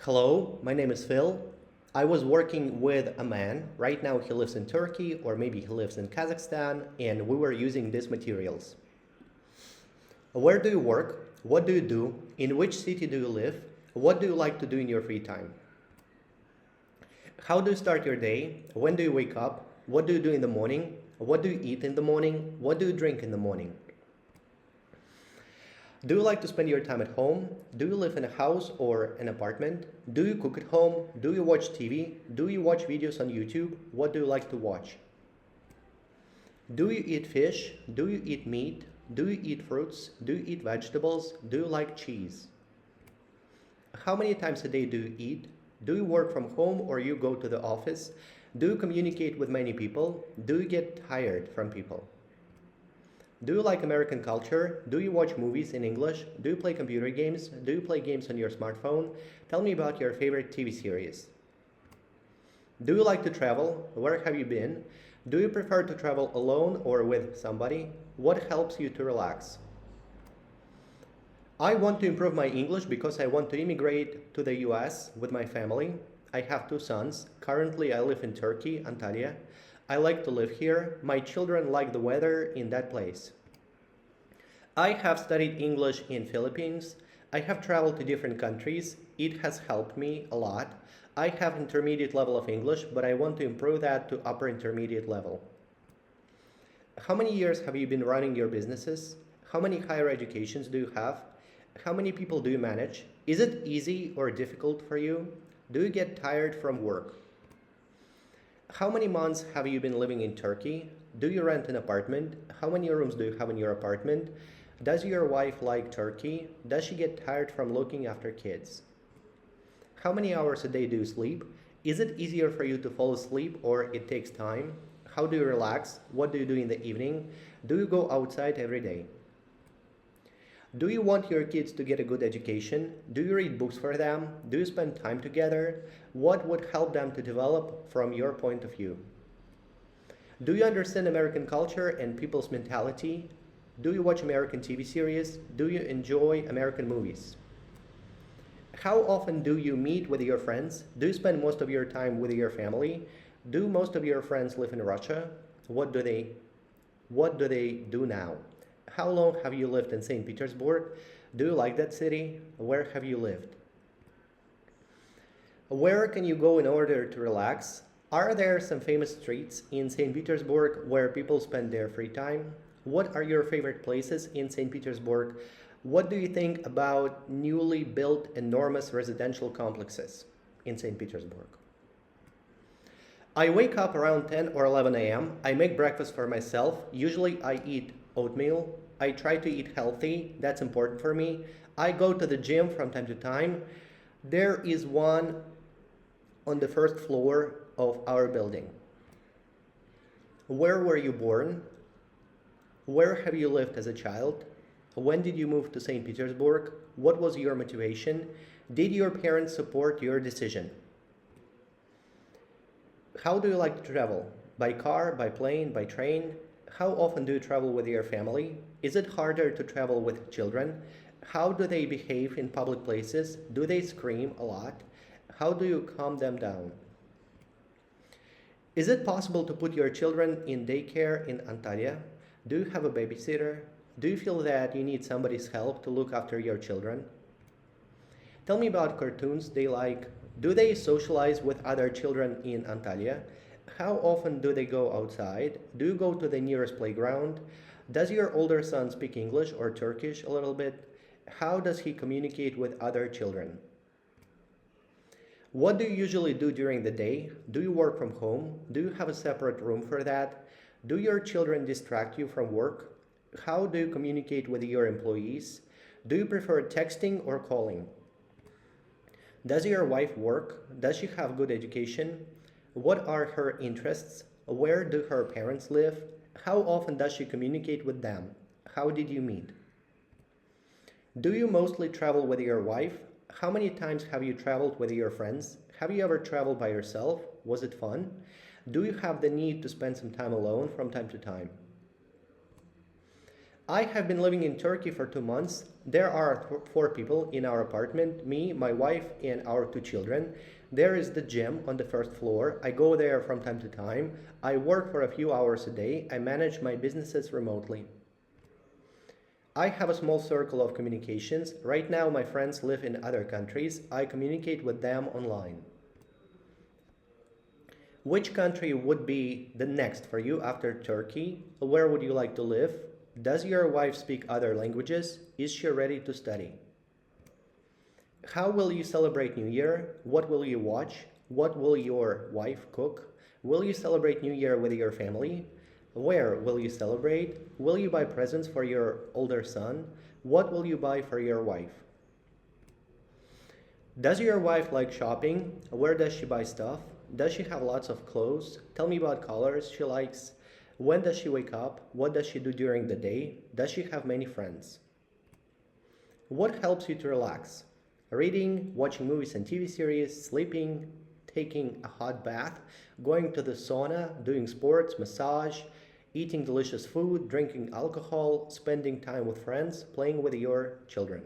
Hello, my name is Phil. I was working with a man. Right now he lives in Turkey or maybe he lives in Kazakhstan and we were using these materials. Where do you work? What do you do? In which city do you live? What do you like to do in your free time? How do you start your day? When do you wake up? What do you do in the morning? What do you eat in the morning? What do you drink in the morning? Do you like to spend your time at home? Do you live in a house or an apartment? Do you cook at home? Do you watch TV? Do you watch videos on YouTube? What do you like to watch? Do you eat fish? Do you eat meat? Do you eat fruits? Do you eat vegetables? Do you like cheese? How many times a day do you eat? Do you work from home or you go to the office? Do you communicate with many people? Do you get tired from people? Do you like American culture? Do you watch movies in English? Do you play computer games? Do you play games on your smartphone? Tell me about your favorite TV series. Do you like to travel? Where have you been? Do you prefer to travel alone or with somebody? What helps you to relax? I want to improve my English because I want to immigrate to the US with my family. I have two sons. Currently, I live in Turkey, Antalya. I like to live here. My children like the weather in that place. I have studied English in Philippines. I have traveled to different countries. It has helped me a lot. I have intermediate level of English, but I want to improve that to upper intermediate level. How many years have you been running your businesses? How many higher educations do you have? How many people do you manage? Is it easy or difficult for you? Do you get tired from work? How many months have you been living in Turkey? Do you rent an apartment? How many rooms do you have in your apartment? Does your wife like Turkey? Does she get tired from looking after kids? How many hours a day do you sleep? Is it easier for you to fall asleep or it takes time? How do you relax? What do you do in the evening? Do you go outside every day? Do you want your kids to get a good education? Do you read books for them? Do you spend time together? What would help them to develop from your point of view? Do you understand American culture and people's mentality? Do you watch American TV series? Do you enjoy American movies? How often do you meet with your friends? Do you spend most of your time with your family? Do most of your friends live in Russia? What do they do now? How long have you lived in St. Petersburg? Do you like that city? Where have you lived? Where can you go in order to relax? Are there some famous streets in St. Petersburg where people spend their free time? What are your favorite places in St. Petersburg? What do you think about newly built enormous residential complexes in St. Petersburg? I wake up around 10 or 11 a.m. I make breakfast for myself. Usually I eat oatmeal. I try to eat healthy. That's important for me. I go to the gym from time to time. There is one on the first floor of our building. Where were you born? Where have you lived as a child? When did you move to St. Petersburg? What was your motivation? Did your parents support your decision? How do you like to travel? By car, by plane, by train? How often do you travel with your family? Is it harder to travel with children? How do they behave in public places? Do they scream a lot? How do you calm them down? Is it possible to put your children in daycare in Antalya? Do you have a babysitter? Do you feel that you need somebody's help to look after your children? Tell me about cartoons they like. Do they socialize with other children in Antalya? How often do they go outside? Do you go to the nearest playground? Does your older son speak English or Turkish a little bit? How does he communicate with other children? What do you usually do during the day? Do you work from home? Do you have a separate room for that? Do your children distract you from work? How do you communicate with your employees? Do you prefer texting or calling? Does your wife work? Does she have good education? What are her interests? Where do her parents live? How often does she communicate with them? How did you meet? Do you mostly travel with your wife? How many times have you traveled with your friends? Have you ever traveled by yourself? Was it fun? Do you have the need to spend some time alone from time to time? I have been living in Turkey for 2 months. There are four people in our apartment, me, my wife, and our two children. There is the gym on the first floor. I go there from time to time. I work for a few hours a day. I manage my businesses remotely. I have a small circle of communications. Right now, my friends live in other countries. I communicate with them online. Which country would be the next for you after Turkey? Where would you like to live? Does your wife speak other languages? Is she ready to study? How will you celebrate New Year? What will you watch? What will your wife cook? Will you celebrate New Year with your family? Where will you celebrate? Will you buy presents for your older son? What will you buy for your wife? Does your wife like shopping? Where does she buy stuff? Does she have lots of clothes? Tell me about colors she likes. When does she wake up? What does she do during the day? Does she have many friends? What helps you to relax? Reading, watching movies and TV series, sleeping, taking a hot bath, going to the sauna, doing sports, massage, eating delicious food, drinking alcohol, spending time with friends, playing with your children.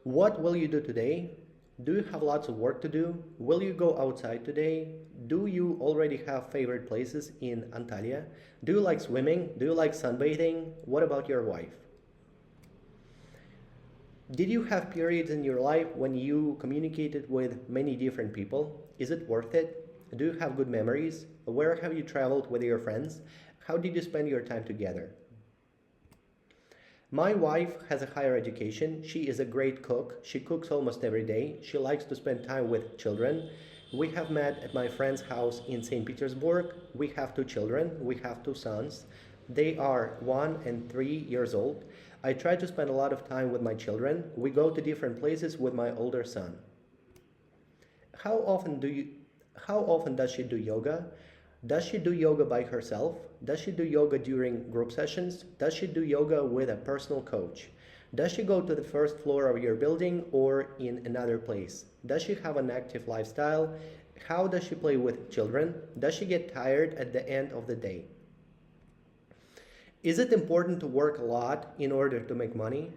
What will you do today? Do you have lots of work to do? Will you go outside today? Do you already have favorite places in Antalya? Do you like swimming? Do you like sunbathing? What about your wife? Did you have periods in your life when you communicated with many different people? Is it worth it? Do you have good memories? Where have you traveled with your friends? How did you spend your time together? My wife has a higher education. She is a great cook. She cooks almost every day. She likes to spend time with children. We have met at my friend's house in St. Petersburg. We have two children. We have two sons. They are 1 and 3 years old. I try to spend a lot of time with my children. We go to different places with my older son. How often does she do yoga? Does she do yoga by herself? Does she do yoga during group sessions? Does she do yoga with a personal coach? Does she go to the first floor of your building or in another place? Does she have an active lifestyle? How does she play with children? Does she get tired at the end of the day? Is it important to work a lot in order to make money?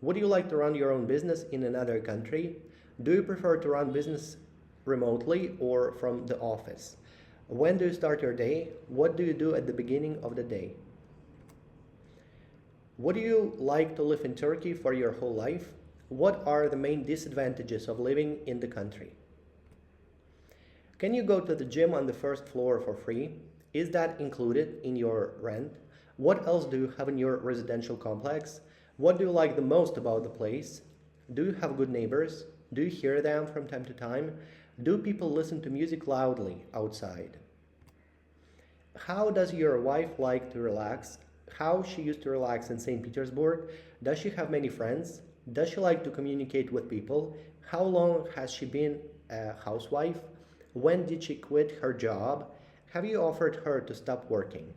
Would you like to run your own business in another country? Do you prefer to run business remotely or from the office? When do you start your day? What do you do at the beginning of the day? Would you like to live in Turkey for your whole life? What are the main disadvantages of living in the country? Can you go to the gym on the first floor for free? Is that included in your rent? What else do you have in your residential complex? What do you like the most about the place? Do you have good neighbors? Do you hear them from time to time? Do people listen to music loudly outside? How does your wife like to relax? How she used to relax in St. Petersburg? Does she have many friends? Does she like to communicate with people? How long has she been a housewife? When did she quit her job? Have you offered her to stop working?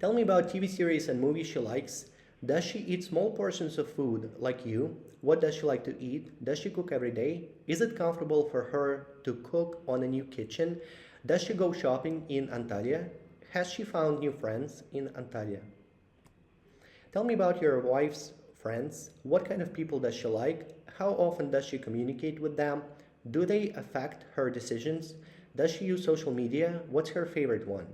Tell me about TV series and movies she likes. Does she eat small portions of food like you? What does she like to eat? Does she cook every day? Is it comfortable for her to cook on a new kitchen? Does she go shopping in Antalya? Has she found new friends in Antalya? Tell me about your wife's friends. What kind of people does she like? How often does she communicate with them? Do they affect her decisions? Does she use social media? What's her favorite one?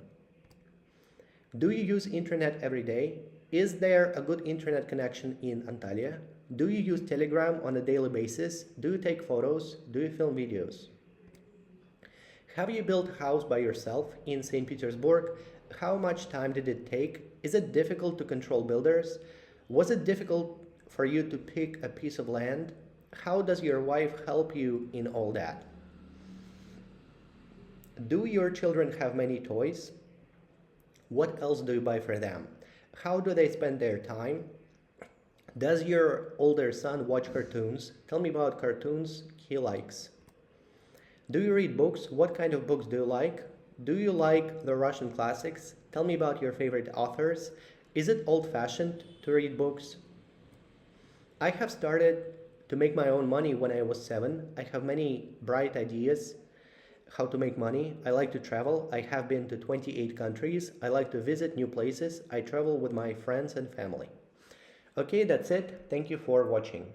Do you use internet every day? Is there a good internet connection in Antalya? Do you use Telegram on a daily basis? Do you take photos? Do you film videos? Have you built a house by yourself in St. Petersburg? How much time did it take? Is it difficult to control builders? Was it difficult for you to pick a piece of land? How does your wife help you in all that? Do your children have many toys? What else do you buy for them? How do they spend their time? Does your older son watch cartoons? Tell me about cartoons he likes. Do you read books? What kind of books do you like? Do you like the Russian classics? Tell me about your favorite authors. Is it old-fashioned to read books? I have started to make my own money when I was 7. I have many bright ideas. how to make money. I like to travel. I have been to 28 countries. I like to visit new places. I travel with my friends and family. Okay, that's it. Thank you for watching.